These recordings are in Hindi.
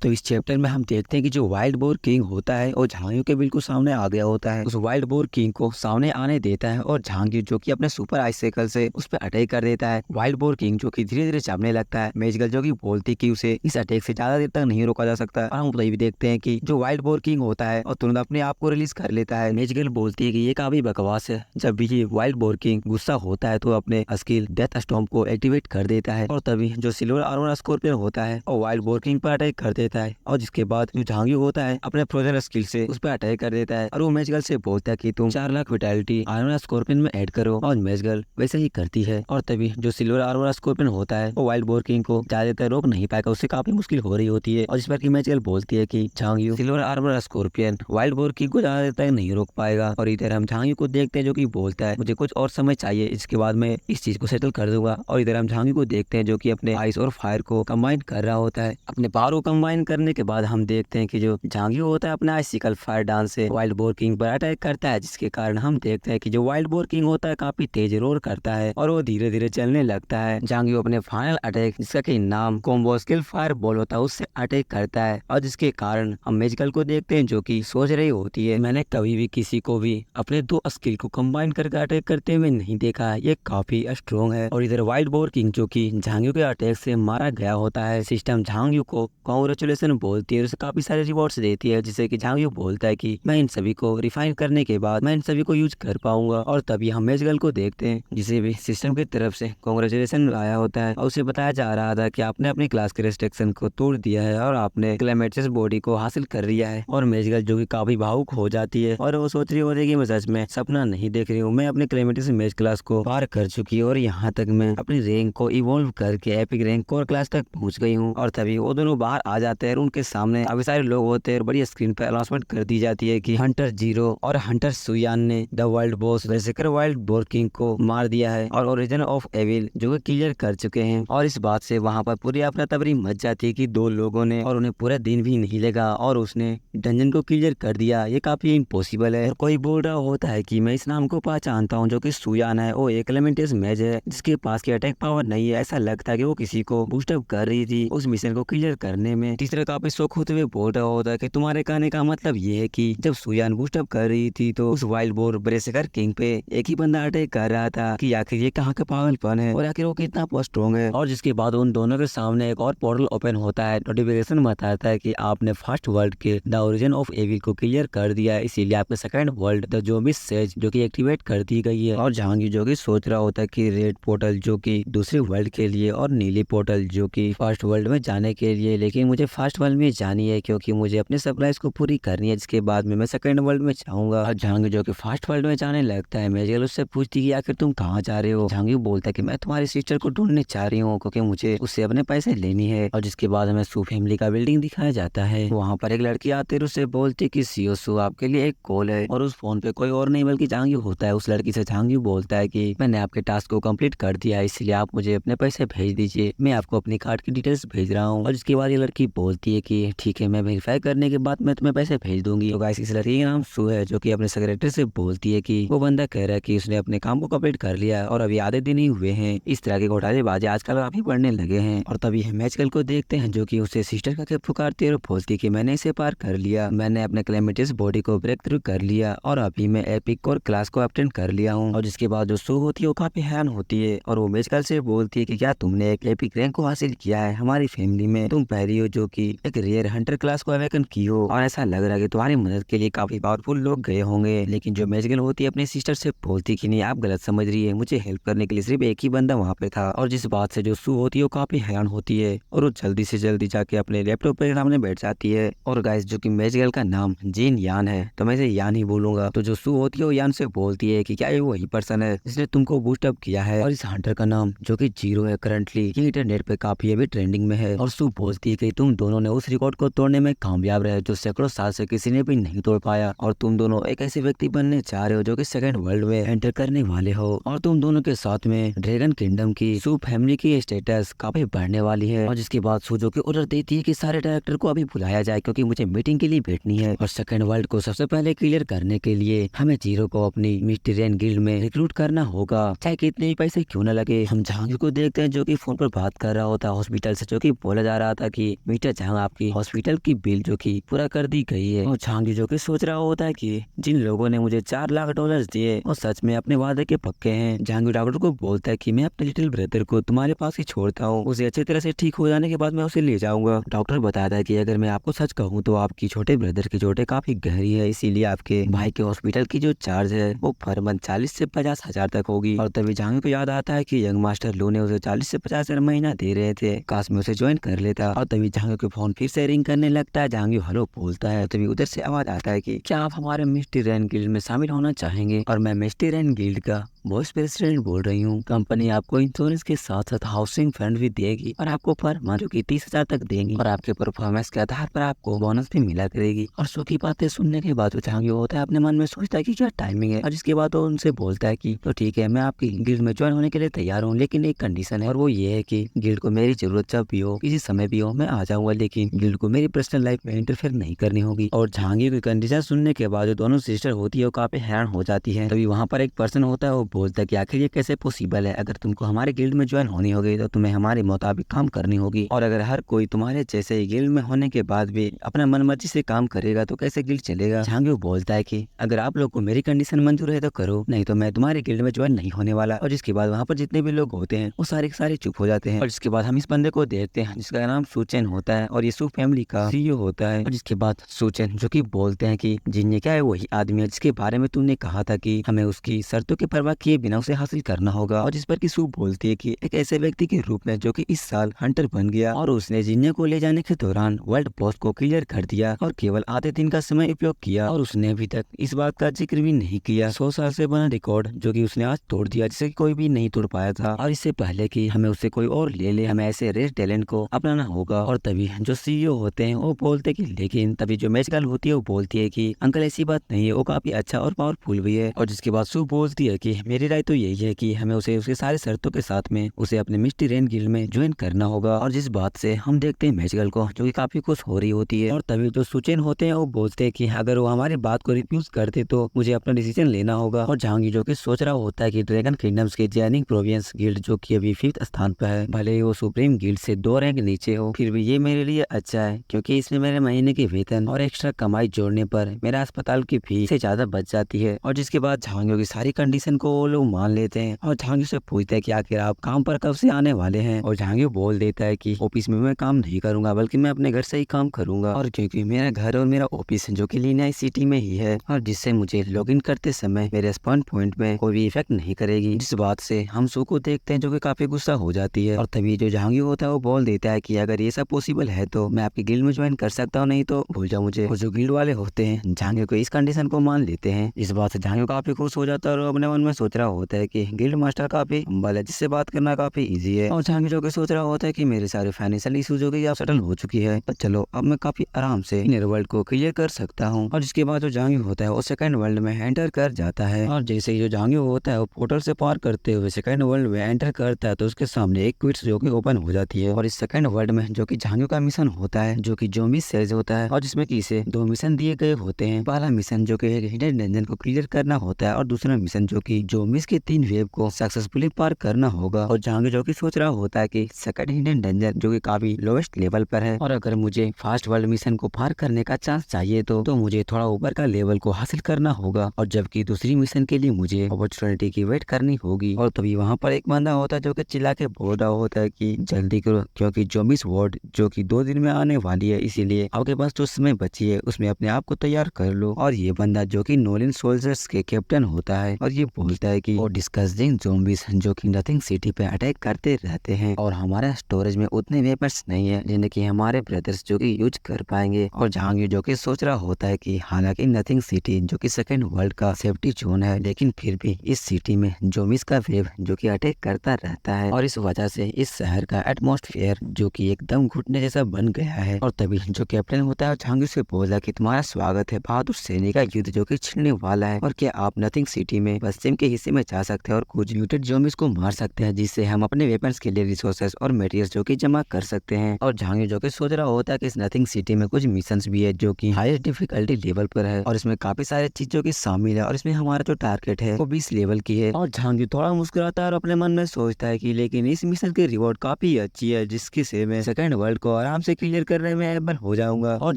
तो इस चैप्टर में हम देखते हैं कि जो वाइल्ड बोर किंग होता है और झांगियों के बिल्कुल सामने आ गया होता है। उस वाइल्ड बोर किंग को सामने आने देता है और झांगियों जो कि अपने सुपर आइसाइकिल से उस पर अटैक कर देता है। वाइल्ड बोर किंग जो कि धीरे धीरे चलने लगता है। मेजगल जो कि बोलती कि उसे इस अटैक से ज्यादा देर तक नहीं रोका जा सकता। और हम ये भी देखते हैं कि जो वाइल्ड बोर किंग होता है और तुरंत अपने आप को रिलीज कर लेता है। मेजगल बोलती है कि ये काफी बकवास है। जब भी ये वाइल्ड बोर किंग गुस्सा होता है तो अपने स्किल डेथ स्टॉर्म को एक्टिवेट कर देता है और तभी जो सिल्वर आर्मर स्कॉर्पियन होता है और वाइल्ड बोर किंग पर अटैक कर देता है। और जिसके बाद जो झांगियो होता है अपने फ्रोजन स्किल से उस पर अटैक कर देता है और वो मेजगल से बोलता है कि तुम 4 लाख विटालिटी आर्मर स्कॉर्पियन में ऐड करो। और मेजगल वैसे ही करती है और तभी जो सिल्वर आर्मर स्कॉर्पियन होता है वो वाइल्ड बोर किंग को ज्यादातर रोक नहीं पाएगा। उससे काफी मुश्किल हो रही होती है और इस पर की मेजगल बोलती है कि झांगियो silver armour scorpion wild boar king को ज्यादा देर तक नहीं रोक पाएगा। और इधर हम झांगियो को देखते हैं जो कि बोलता है मुझे कुछ और समय चाहिए, इसके बाद मैं इस चीज को सेटल कर दूंगा। और इधर हम झांगियो को देखते हैं जो कि अपने आइस और फायर को कंबाइन कर रहा होता है। अपने पावर को कंबाइन करने के बाद हम देखते हैं कि जो झांगियो होता है अपना आइसिकल फायर डांस से वाइल्ड बोर किंग पर अटैक करता है, जिसके कारण हम देखते हैं कि जो वाइल्ड बोर किंग होता है काफी तेज रोर करता है और वो धीरे धीरे चलने लगता है। झांगियो अपने फाइनल अटैक जिसका कि नाम कॉम्बो स्किल फायर बॉल होता है उससे अटैक करता है और जिसके कारण हम मेजिकल को देखते हैं जो कि सोच रही होती है मैंने कभी भी किसी को भी अपने 2 स्किल को कंबाइन करके अटैक करते हुए नहीं देखा है, ये काफी स्ट्रॉन्ग है। और इधर वाइल्ड बोर किंग जो कि झांगियो के अटैक से मारा गया होता है, सिस्टम झांगियो को कांग्रेचुलेशन बोलती है, उसे काफी सारे रिवॉर्ड्स देती है, जिसे कि झांगियो बोलता है कि मैं इन सभी को रिफाइन करने के बाद मैं इन सभी को यूज कर पाऊंगा। और तभी हम मेजगल को देखते हैं जिसे भी सिस्टम की तरफ से कांग्रेचुलेशन आया होता है और उसे बताया जा रहा था कि आपने अपनी क्लास के रिस्ट्रिक्शन को तोड़ दिया है और आपने क्लेमेटिस बॉडी को हासिल कर लिया है। और मेजगल जो कि काफी भावुक हो जाती है और वो सोच रही होती है कि मैं सच में सपना नहीं देख रही हूँ, मैं अपने क्लेमेटिस मेज क्लास को पार कर चुकी है और यहाँ तक मैं अपनी रैंक को इवॉल्व करके एपिक रैंक कोर क्लास तक पहुंच गई हूँ। और तभी वो दोनों बाहर आ जाते हैं और उनके सामने काफी सारे लोग होते हैं और बड़ी स्क्रीन पर अनाउंसमेंट कर दी जाती है कि हंटर जीरो और हंटर सुयान ने द वर्ल्ड बॉस रेसिकर वाइल्ड बोर किंग को मार दिया है और ओरिजिन ऑफ एविल जो कि क्लियर कर चुके हैं। और इस बात से वहाँ पर पूरी अफरा तफरी मच जाती है कि 2 लोगों ने और उन्हें पूरा दिन भी नहीं लगा और उसने डंजन को क्लियर कर दिया, ये काफी इम्पॉसिबल है। और कोई बोल रहा होता है कि मैं इस नाम को पहचानता हूँ जो कि सुयान है, वो एक एलिमेंटस मैज है जिसके पास की अटैक पावर नहीं है। ऐसा लगता है कि वो किसी को बूस्टअप कर रही थी उस मिशन को क्लियर करने में। तीसरा काफी शौक होते हुए बोल रहा होता है कि तुम्हारे कहने का मतलब ये है कि जब सुयान बूस्टअप कर रही थी तो उस वाइल्ड बोर ब्रेसेकर किंग पे एक ही बंदा अटैक कर रहा था कि आखिर ये कहाँ का पागलपन है और आखिर वो कितना स्ट्रॉन्ग है। और जिसके बाद उन दोनों के सामने एक और पोर्टल ओपन होता है, नोटिफिकेशन बताता है कि आपने फर्स्ट वर्ल्ड के द ओरिजिन ऑफ एविल को क्लियर कर दिया है, इसीलिए आपके second world the zombie says जो कि एक्टिवेट कर दी गई है। और झांगी जो कि सोच रहा होता है कि रेड पोर्टल जो कि दूसरे वर्ल्ड के लिए और नीली पोर्टल जो कि फर्स्ट वर्ल्ड में जाने के लिए, लेकिन मुझे फर्स्ट वर्ल्ड में जानी है क्योंकि मुझे अपने सप्लाईज को पूरी करनी है, जिसके बाद में मैं सेकंड वर्ल्ड में जाऊंगा। और झांगी जो कि फर्स्ट वर्ल्ड में जाने लगता है, मेजगल उससे पूछती कि आखिर तुम कहाँ जा रहे हो। झांगी बोलता है कि मैं तुम्हारी सिस्टर को ढूंढने चाह रही हूँ क्योंकि मुझे उससे अपने पैसे लेनी है। और जिसके बाद हमें सू फैमिली का बिल्डिंग दिखाया जाता है, वहाँ पर एक लड़की आती है, उससे बोलती कि सीओ सू आपके लिए एक कॉल है। और उस फोन पे कोई और नहीं बल्कि झांगी होता है। उस लड़की से झांगी बोलता है कि मैंने आपके टास्क को कंप्लीट कर दिया है, इसलिए आप मुझे अपने पैसे भेज दीजिए, मैं आपको अपनी कार्ड की डिटेल्स भेज रहा हूँ। और जिसके बाद ये लड़की बोलती है कि ठीक है, मैं वेरीफाई करने के बाद मैं तुम्हें पैसे भेज दूंगी। तो गाइस इस लड़की का नाम सू है जो कि अपने सेक्रेटरी से बोलती है कि वो बंदा कह रहा है कि उसने अपने काम को कंप्लीट कर लिया और अभी आधे दिन ही हुए हैं। इस तरह के घोटालेबाजी आजकल काफी बढ़ने लगे हैं। और तभी हम मैजगल को देखते हैं जो कि उसे सिस्टर का पुकारती है और बोलती है कि मैंने इसे पार कर लिया, मैंने अपने क्लेमेटिस बॉडी को ब्रेक थ्रू कर लिया और अभी मैं एपिक कोर क्लास को अटेंड कर लिया हूँ। और जिसके बाद जो सू होती है वो काफी हैरान होती है और वो मैजगल से बोलती है कि क्या तुमने एक एपिक रैंक को हासिल किया है, हमारी फैमिली में तुम पहली हो जो कि एक रेयर हंटर क्लास को अवेकन की हो और ऐसा लग रहा है कि तुम्हारी मदद के लिए काफी पावरफुल लोग गए होंगे। लेकिन जो मैजगल होती है अपनी सिस्टर से बोलती कि नहीं, आप गलत समझ रही है, मुझे हेल्प करने के लिए सिर्फ एक ही बंदा वहाँ पे था। और जिस बात से जो सू होती है वो काफी हैरान होती है और वो जल्दी से जल्दी जाके अपने लैपटॉप पे सामने बैठ जाती है। और गाइस जो कि मैजगल का नाम जीन यान है तो मैं इसे यान ही बोलूंगा। तो जो सू होती है वो यान से बोलती है कि क्या ये वही पर्सन है जिसने तुमको बूस्ट अप किया है। और इस हंटर का नाम जो कि जीरो है करंटली ये इंटरनेट पे काफी अभी ट्रेंडिंग में है। और सू बोलती है कि तुम दोनों ने उस रिकॉर्ड को तोड़ने में कामयाब रहे जो सैकड़ों साल से किसी ने भी नहीं तोड़ पाया और तुम दोनों एक ऐसे व्यक्ति बनने चाह रहे हो जो कि सेकंड वर्ल्ड में एंटर करने वाले हो। और तुम दोनों के साथ में ड्रैगन किंगडम की सू फैमिली की स्टेटस काफी बढ़ने वाली है। और जिसके बाद सू जो कि ऑर्डर देती है कि सारे डायरेक्टर को अभी बुलाया जाए क्योंकि मुझे मीटिंग के लिए बैठनी है। और सेकंड वर्ल्ड को सबसे पहले क्लियर करने के लिए हमें जीरो को अपनी मिस्टीरियन गिल्ड में रिक्रूट करना होगा, चाहे कितने ही पैसे क्यों न लगे। हम झांगी को देखते हैं जो कि फोन पर बात कर रहा होता है हॉस्पिटल से, जो कि बोला जा रहा था कि मिस्टर क्या जहां आपकी हॉस्पिटल की बिल जो कि पूरा कर दी गई है। और झांगी जो कि सोच रहा होता है कि जिन लोगों ने मुझे $4 लाख दिए वो सच में अपने वादे के पक्के हैं। झांगी डॉक्टर को बोलता है कि मैं अपने लिटिल ब्रदर को तुम्हारे पास ही छोड़ता हूँ, उसे अच्छी तरह से ठीक हो जाने के बाद मैं उसे ले जाऊंगा। डॉक्टर बताता है कि अगर मैं आपको सच कहूँ तो आपकी छोटे ब्रदर की चोटें काफी गहरी है, इसीलिए आपके भाई के हॉस्पिटल की जो चार्ज है वो पर मंथ 40 से 50 हजार तक होगी। और तभी झांगी को याद आता है कि यंग मास्टर लो ने उसे 40 से 50 हजार महीना दे रहे थे, काश में उसे ज्वाइन कर लेता। और तभी झांगी के फोन फिर से रिंग करने लगता है। झांगी हेलो बोलता है, तभी उधर से आवाज आता है कि क्या आप हमारे मिस्टी रैन गिल्ड में शामिल होना चाहेंगे। और मैं मिस्टी रैन गिल्ड का वाइस प्रेसिडेंट बोल रही हूँ। कंपनी आपको इंश्योरेंस के साथ साथ हाउसिंग फंड भी देगी और आपको पर मंथ जो कि 30,000 तक देंगी और आपके परफॉर्मेंस के आधार पर आपको बोनस भी मिला करेगी। और सो की बातें सुनने के बाद झांगी होता है अपने मन में सोचता है कि क्या टाइमिंग है। और जिसके बाद वो उनसे बोलता है कि तो ठीक है, मैं आपकी गिल्ड में ज्वाइन होने के लिए तैयार हूँ, लेकिन एक कंडीशन है और वो ये है कि गिल्ड को मेरी जरूरत जब भी हो, किसी समय भी हो, मैं आ जाऊंगा, लेकिन गिल्ड को मेरी पर्सनल लाइफ में इंटरफेयर नहीं करनी होगी। और झांगी की कंडीशन सुनने के बाद जो दोनों सिस्टर होती है वो काफी हैरान हो जाती है। तभी वहाँ पर एक पर्सन होता है, वो बोलता है कि आखिर ये कैसे पॉसिबल है। अगर तुमको हमारे गिल्ड में ज्वाइन होनी होगी तो तुम्हें हमारे मुताबिक काम करनी होगी, और अगर हर कोई तुम्हारे जैसे ही गिल्ड में होने के बाद भी अपना मनमर्जी से काम करेगा तो कैसे गिल्ड चलेगा। झांगी बोलता है कि अगर आप लोग को मेरी कंडीशन मंजूर है तो करो, नहीं तो मैं तुम्हारे गिल्ड में ज्वाइन नहीं होने वाला। और जिसके बाद वहाँ पर जितने भी लोग होते हैं वो सारे के सारे चुप हो जाते हैं। और जिसके बाद हम इस बंदे को देखते हैं जिसका नाम सुचेन होता है और ये सू फैमिली का CEO होता है। और जिसके बाद सुचेन जो कि बोलते हैं कि जिन्हें क्या है वही आदमी है जिसके बारे में तुमने कहा था कि हमें उसकी शर्तों की परवाह किए बिना उसे हासिल करना होगा। और जिस पर कि सू बोलती है कि एक ऐसे व्यक्ति के रूप में जो कि इस साल हंटर बन गया और उसने जिन्हें को ले जाने के दौरान वर्ल्ड बॉस को क्लियर कर दिया और केवल आधे दिन का समय उपयोग किया, और उसने अभी तक इस बात का जिक्र भी नहीं किया 100 साल से बना रिकॉर्ड जो कि उसने आज तोड़ दिया, जिसे कोई भी नहीं तोड़ पाया था। और इससे पहले कि हमें उससे कोई और ले ले, हमें ऐसे रेयर टैलेंट को अपनाना होगा। और तभी जो CEO होते हैं वो बोलते कि लेकिन तभी जो मैच गर्ल होती है वो बोलती है कि अंकल ऐसी बात नहीं है, वो काफी अच्छा और पावरफुल भी है। और जिसके बाद सू बोलती है कि मेरी राय तो यही है कि हमें उसे उसके सारे शर्तों के साथ में उसे अपने मिस्टी रेन गिल्ड में ज्वाइन करना होगा। और जिस बात से हम देखते हैं मैच गर्ल को जो कि काफी खुश हो रही होती है। और तभी जो सुचेन होते हैं वो बोलते हैं कि अगर वो हमारी बात को रिफ्यूज करते तो मुझे अपना डिसीजन लेना होगा। और झांगी जो कि सोच रहा होता है कि ड्रैगन किंगडम्स के जैनिंग प्रोविंस गिल्ड जो कि अभी 5th स्थान पर है, भले ही वो सुप्रीम गिल्ड से 2 रैंक नीचे हो, फिर भी ये मेरे लिए अच्छा है क्योंकि इसमें मेरे महीने के वेतन और एक्स्ट्रा कमाई जोड़ने पर मेरा अस्पताल की फीस से ज्यादा बच जाती है। और जिसके बाद झांगियों की सारी कंडीशन को वो लोग मान लेते हैं और झांगियों से पूछते हैं कि आखिर आप काम पर कब से आने वाले हैं। और झांगियों बोल देता है कि ऑफिस में मैं काम नहीं करूंगा बल्कि मैं अपने घर से ही काम करूंगा, और क्योंकि मेरा घर और मेरा ऑफिस जो कि लीनिया सिटी में ही है और जिससे मुझे लॉग इन करते समय मेरे स्पॉन पॉइंट में कोई भी इफेक्ट नहीं करेगी। जिस बात से हम सू को देखते हैं जो कि काफी गुस्सा हो जाती है। और तभी जो जहांगीर होता है वो बोल देता है कि अगर ये सब पॉसिबल है तो मैं आपकी गिल्ड में ज्वाइन कर सकता हूँ, नहीं तो भूल जाओ मुझे। और जो गिल्ड वाले होते हैं जहांगीर को इस कंडीशन को मान लेते हैं। इस बात से जहांगीर काफी खुश हो जाता है और अपने मन में सोच रहा होता है कि गिल्ड मास्टर काफी हम्बल है जिससे बात करना काफी ईजी है। और जहांगीर जो कि सोच रहा होता है कि मेरे सारे फाइनेंशियल इशूज जो कि अब सेटल हो चुकी है, तो चलो अब मैं काफी आराम से इनर वर्ल्ड को क्लियर कर सकता हूँ। और जिसके बाद जो जहांगीर होता है वो सेकंड वर्ल्ड में एंटर कर जाता है। और जैसे ही जो जहांगीर होता है वो पोर्टल से पार करते हुए सेकंड वर्ल्ड में एंटर करता है तो उसके सामने एक क्विट्स जो कि ओपन हो जाती है। और इस सेकंड वर्ल्ड में जो कि जहांगीर का मिशन होता है जो कि ज़ॉम्बी सीरीज होता है और जिसमें कि इसे 2 मिशन दिए गए होते हैं। पहला मिशन जो कि एक हिडन डंजन को क्लियर करना होता है और दूसरा मिशन जो कि ज़ॉम्बीज के 3 वेव को सक्सेसफुली पार करना होगा। और जहांगीर जो कि सोच रहा होता है कि सेकंड हिडन डंजन जो कि काफी लोवेस्ट लेवल पर है और अगर मुझे फास्ट वर्ल्ड मिशन को पार करने का चांस चाहिए तो मुझे थोड़ा ऊपर का लेवल को हासिल करना होगा, और जबकि दूसरी मिशन के लिए मुझे अपॉर्चुनिटी की वेट करनी होगी। और तभी वहाँ पर एक बंदा होता है जो कि चिल्ला के बोल रहा होता है कि जल्दी करो क्योंकि ज़ॉम्बीज वॉर्ड जो कि 2 दिन में आने वाली है, इसीलिए आपके पास जो समय बची है उसमें अपने आप को तैयार कर लो। और ये बंदा जो कि नोलिन सोल्जर्स के कैप्टन होता है और ये बोलता है कि वो डिस्कसिंग ज़ॉम्बीज जो कि नथिंग सिटी पे अटैक करते रहते हैं और हमारा स्टोरेज में उतने वेपन्स नहीं है जिन्हें कि हमारे ब्रदर्स जो कि यूज कर पाएंगे। और जहांगीर जो कि सोच रहा होता है कि हालांकि नथिंग सिटी जो कि सेकंड वर्ल्ड का सेफ्टी जोन है, लेकिन फिर भी इस सिटी में ज़ॉम्बीज का वेव जो कि अटैक करता रहता है और इस वजह से इस शहर का एटमॉस्फेयर जो कि एकदम घुटने जैसा बन गया है। और तभी जो कैप्टन होता है जहांगीर से बोला कि तुम्हारा स्वागत है बहादुर सैनिक का युद्ध जो कि छिड़ने वाला है, और क्या आप नथिंग सिटी में पश्चिम के हिस्से में जा सकते हैं और कुछ म्यूटेड ज़ॉम्बीज को मार सकते हैं, जिससे हम अपने वेपन्स के लिए रिसोर्सेज और मटेरियल्स जो कि जमा कर सकते हैं। और झांगी जो कि सोच रहा होता है कि इस नथिंग सिटी में कुछ मिशंस भी है जो कि हाईएस्ट डिफिकल्टी लेवल पर है और इसमें काफी सारे चीजों की शामिल है और इसमें हमारा जो टारगेट है वो 20 लेवल की है। और झांगी थोड़ा मुस्कुराता है और अपने मन में सोचता है कि लेकिन इस मिशन की रिवॉर्ड काफी अच्छी है, जिसकी से मैं सेकंड वर्ल्ड को आराम से क्लियर करने में एबल हो जाऊंगा। और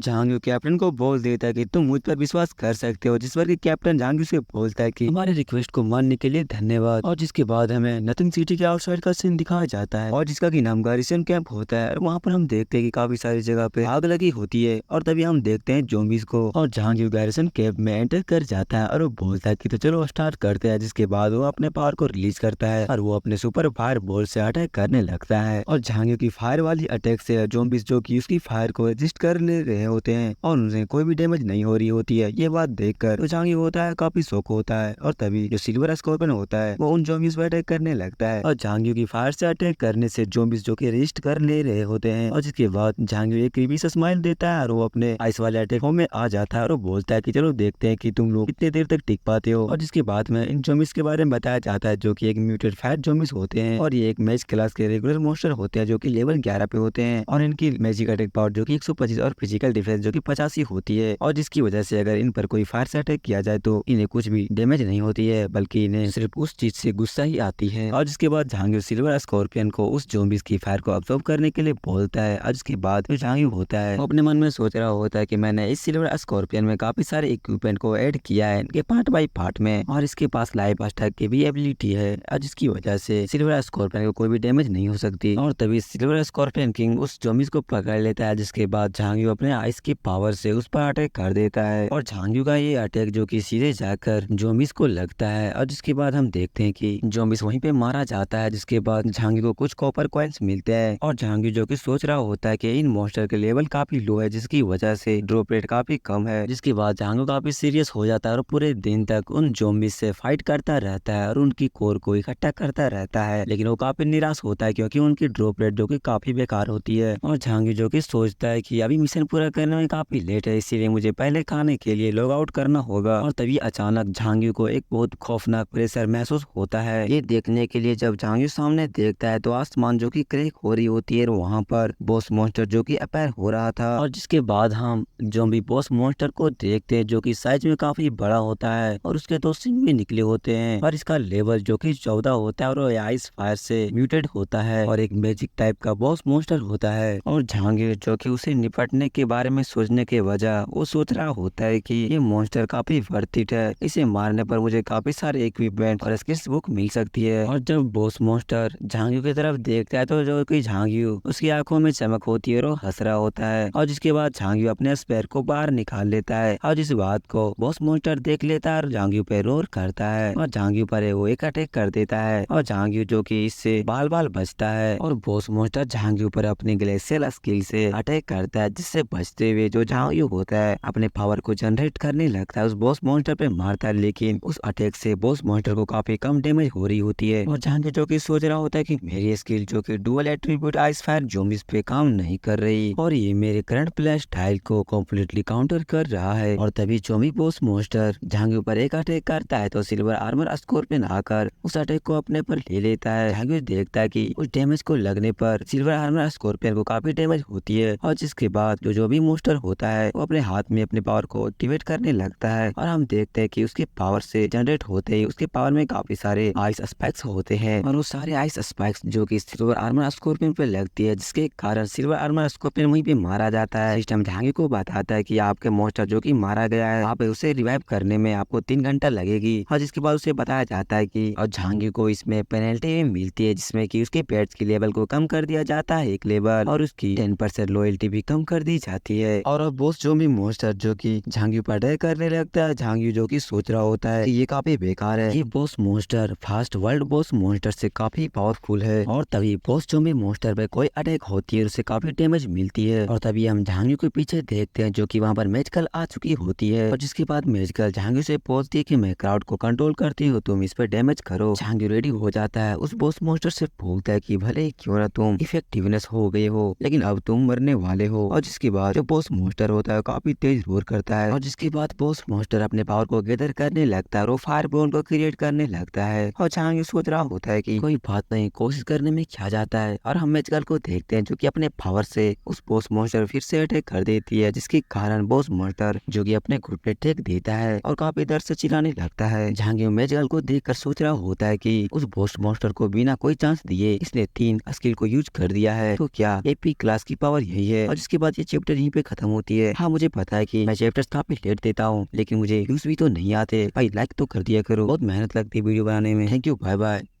झांगी कैप्टन को बोल देता है कि तुम मुझ पर विश्वास कर सकते हो, जिस पर कि कैप्टन झांगी से बोलता है कि हमारे रिक्वेस्ट को मानने के लिए धन्यवाद। और जिसके बाद हमें नथिंग सिटी के आउटसाइड का सीन दिखाया जाता है और जिसका की नाम गारिसन कैंप होता है। और वहाँ पर हम देखते हैं कि काफी सारी जगह पे आग लगी होती है और तभी हम देखते हैं ज़ॉम्बीज को। और झांगी गारिसन कैंप में एंटर कर जाता है और वो बोलता है कि तो चलो स्टार्ट करते हैं। जिसके बाद वो अपने पावर को रिलीज करता है और वो अपने सुपर फायर बॉल से अटैक करने लगता है। और झांगी की फायर वाली अटैक से ज़ॉम्बीज जो कि उसकी फायर को रजिस्ट कर ले रहे होते हैं और उन्हें कोई भी डैमेज नहीं हो रही होती है। ये बात देखकर तो झांगी होता है काफी शौक होता है और तभी जो सिल्वर स्कॉर्पियन होता है वो उन ज़ॉम्बीज पर अटैक करने लगता है। और झांगी की फायर से अटैक करने से ज़ॉम्बीज जो कि रजिस्ट कर ले रहे होते हैं। और जिसके बाद झांगी एक क्रीपी सा स्माइल देता है और वो अपने आइस वाले अटैक में आ जाता है और वो बोलता है कि चलो देखते हैं कि तुम लोग कितने देर तक टिक पाते हो। और जिसके बाद में इन ज़ॉम्बीज के बारे में बताया जाता है जो कि एक म्यूटेड फैट ज़ॉम्बीज होते हैं और ये एक मैच क्लास के रेगुलर मॉन्स्टर होते हैं जो कि लेवल 11 पे होते हैं और इनकी मैजिक अटैक पावर जो कि 125 और फिजिकल डिफेंस जो कि 85 होती है। और जिसकी वजह से अगर इन पर कोई फायर से अटैक किया जाए तो इन्हें कुछ भी डैमेज नहीं होती है, बल्कि इन्हें सिर्फ उस चीज से गुस्सा ही आती है। और जिसके बाद झांगी सिल्वर स्कॉर्पियन को उस ज़ॉम्बीज की फायर को अब्सॉर्ब करने के लिए बोलता है। और जिसके बाद जो झांगी होता है वो अपने मन में सोच रहा होता है कि मैंने इस सिल्वर स्कॉर्पियन में काफी सारे इक्विपमेंट को ऐड किया है इनके पार्ट बाई पार्ट में और इसके पास लाइफ अटैक की भी एबिलिटी है और जिसकी वजह से सिल्वर स्कॉर्पियन को कोई भी डैमेज नहीं हो सकती। और तभी सिल्वर स्कॉर्पियन किंग उस ज़ॉम्बीज को पकड़ लेता है, जिसके बाद झांगी अपने आइस की पावर से उस पर अटैक कर देता है और झांगी का ये अटैक जो कि सीधे जाकर ज़ॉम्बीज को लगता है। और जिसके बाद हम देखते हैं कि ज़ॉम्बीज वहीं पे मारा जाता है। जिसके बाद झांगी को कुछ कॉपर कॉइन्स मिलते हैं और झांगी जो कि सोच रहा होता है कि इन मॉन्स्टर के लेवल काफी लो है, जिसकी वजह से ड्रॉप रेट काफी कम है। जिसके बाद झांगी काफी सीरियस हो जाता है और पूरे दिन तक उन ज़ॉम्बीज से फाइट करता रहता है और उनकी कोर को इकट्ठा करता रहता है, लेकिन वो काफी निराश होता है क्योंकि उनकी ड्रॉप रेट जो कि काफी बेकार होती है। और झांगी जो कि सोचता है कि अभी मिशन पूरा करने में काफी लेट है, इसीलिए मुझे पहले खाने के लिए लॉग आउट करना होगा। और तभी अचानक झांगी को एक बहुत खौफनाक प्रेशर महसूस होता है। ये देखने के लिए जब झांगी सामने देखता है तो आसमान जो कि क्रैक हो रही होती है, वहाँ पर बॉस मॉन्स्टर जो कि अपेयर हो रहा था। और जिसके बाद हम ज़ॉम्बी बॉस मॉन्स्टर को देखते हैं जो कि साइज में काफी बड़ा होता है और उसके 2 सिंग भी निकले होते हैं और इसका लेवल जो कि 14 होता है और वो आइस फायर से म्यूटेड होता है और एक मैजिक टाइप का बॉस मॉन्स्टर होता है। और झांगी जो कि उसे निपटने के बारे में सोचने के वजह वो सोच रहा होता है कि ये मॉन्स्टर काफी वर्थ इट है, इसे मारने पर मुझे काफी सारे इक्विपमेंट और स्किल्स बुक मिल सकती है। और जब बॉस मॉन्स्टर झांगी की तरफ देखता है तो जो कि झांगी उसकी आंखों में चमक होती है और वो हंस रहा होता है। और जिसके बाद झांगी अपने स्पेयर को बाहर निकाल लेता है और जिस बात को बॉस मॉन्स्टर देख लेता है और झांगी पे रोर करता है और झांगी पर वो एक अटैक कर देता है और झांगी जो कि इससे बाल बाल बचता है और बॉस मॉन्स्टर झांगी पर अपनी ग्लेशियल स्किल से अटैक करता है, जिससे बचते हुए जो झांगी होता है अपने पावर को जनरेट करने लगता है, उस बॉस मॉन्स्टर पे मारता है। लेकिन उस अटैक से बॉस मॉन्स्टर को काफी कम डैमेज हो रही होती है और झांगी जो कि सोच रहा होता है कि मेरी स्किल जो कि dual attribute ice fire zombies पे काम नहीं कर रही और ये मेरे करंट प्ले स्टाइल को कम्प्लीटली काउंटर कर रहा है। और तभी ज़ॉम्बी बॉस मॉन्स्टर झांगी पर एक अटैक करता है तो सिल्वर आर्मर स्कॉर्पियन आकर उस अटैक को अपने पर ले लेता है। झांगी देखता है कि उस डैमेज को लगने पर सिल्वर आर्मर स्कॉर्पियन को काफी डैमेज होती है और जिसके बाद जो भी मॉन्स्टर होता है वो अपने हाथ में अपने पावर को एक्टिवेट करने लगता है और हम देखते हैं कि उसके पावर से जनरेट होते ही उसके पावर में काफी सारे आइस स्पाइक्स होते हैं और वो सारे आइस स्पाइक्स जो कि सिल्वर आर्मर स्कॉर्पियन पे लगती है, जिसके कारण सिल्वर आर्मर स्कॉर्पियन वहीं पे मारा जाता है। इस टाइम झांगी को बताता है कि आपके मॉन्स्टर जो कि मारा गया है, आप उसे रिवाइव करने में आपको 3 घंटा लगेगी और जिसके बाद उसे बताया जाता है कि और झांगी को इसमें पेनल्टी भी मिलती है, जिसमें कि उसके पेट्स की लेवल को कम कर दिया जाता है 1 लेवल और उसकी 10% लॉयल्टी भी कम कर दी जाती है। और अब बॉस ज़ॉम्बी मॉन्स्टर जो कि झांगी पर अटैक करने लगता है। झांगी जो कि सोच रहा होता है कि ये काफी बेकार है, ये boss monster first world boss monster से काफी पावरफुल है। और तभी बॉस ज़ॉम्बी मॉन्स्टर पे कोई अटैक होती है, उसे काफी डैमेज मिलती है और तभी हम झांगी के पीछे देखते हैं जो कि वहाँ पर मैजिकल आ चुकी होती है और जिसके बाद मैजिकल झांगी से बोलती है कि मैं क्राउड को कंट्रोल करती हूँ, तुम इस पर डैमेज करो। झांगी रेडी हो जाता है, उस बॉस मॉन्स्टर से बोलता है कि भले ही क्यों ना तुम इफेक्टिवनेस हो गए हो लेकिन अब तुम मरने वाले हो। और जिसके बाद जो बॉस मॉन्स्टर होता है काफी तेज रोर करता है और जिसके बाद बॉस मॉन्स्टर अपने पावर को गैदर करने लगता है और वो फायर बॉल को क्रिएट करने लगता है और जहाँ ये सोच रहा होता है कि कोई बात नहीं, कोशिश करने में क्या जाता है। और हम मैजिकल को देखते हैं जो कि अपने पावर से उस बॉस मॉन्स्टर फिर से अटैक कर देती है, जिसके कारण बॉस मॉन्स्टर जो कि अपने घुटने टेक देता है और काफी दर्द से चिल्लाने लगता है। जहाँ मैजिकल को देखकर सोच रहा होता है कि उस बॉस मॉन्स्टर को बिना कोई चांस दिए इसने 3 स्किल को यूज कर दिया है, तो क्या एपी क्लास की पावर यही है। और जिसके बाद ये चैप्टर यहीं पे खत्म होती है। हाँ, मुझे पता है कि मैं चैप्टर्स काफी लेट देता हूँ, लेकिन मुझे व्यूज भी तो नहीं आते भाई, लाइक तो कर दिया करो, बहुत मेहनत लगती है वीडियो बनाने में। Thank you, bye bye.